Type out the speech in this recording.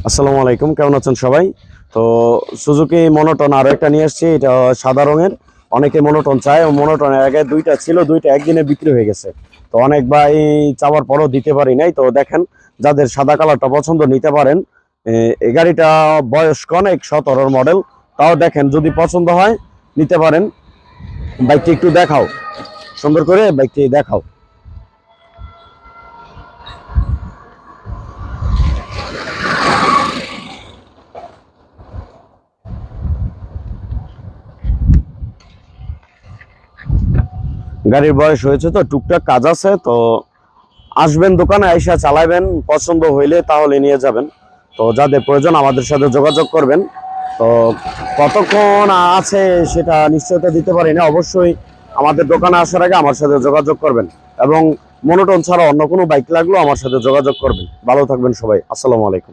আসসালামু আলাইকুম, কেমন আছেন সবাই? তো সুজুকি মনোটন আরো একটা নিয়ে আসছি। এটা সাদা রঙের। অনেকে মনোটন চায়, ও মনোটনের আগে দুইটা ছিল, দুইটা একদিনে বিক্রি হয়ে গেছে। তো অনেক ভাই চাওয়ার পরও দিতে পারি নাই। তো দেখেন, যাদের সাদা কালারটা পছন্দ নিতে পারেন। এই গাড়িটা বয়স্ক অনেক, 17 মডেল। তাও দেখেন, যদি পছন্দ হয় নিতে পারেন। বাইকটি একটু দেখাও, সুন্দর করে বাইকটি দেখাও। গাড়ির বয়স হয়েছে, তো টুকটাক কাজ আছে। তো আসবেন দোকানে, আইসা চালাবেন, পছন্দ হইলে তাহলে নিয়ে যাবেন। তো যাদের প্রয়োজন আমাদের সাথে যোগাযোগ করবেন। তো কতক্ষণ আছে সেটা নিশ্চয়তা দিতে পারি না। অবশ্যই আমাদের দোকানে আসার আগে আমার সাথে যোগাযোগ করবেন, এবং মনোটন ছাড়া অন্য কোনো বাইক লাগলেও আমার সাথে যোগাযোগ করবেন। ভালো থাকবেন সবাই। আসসালামু আলাইকুম।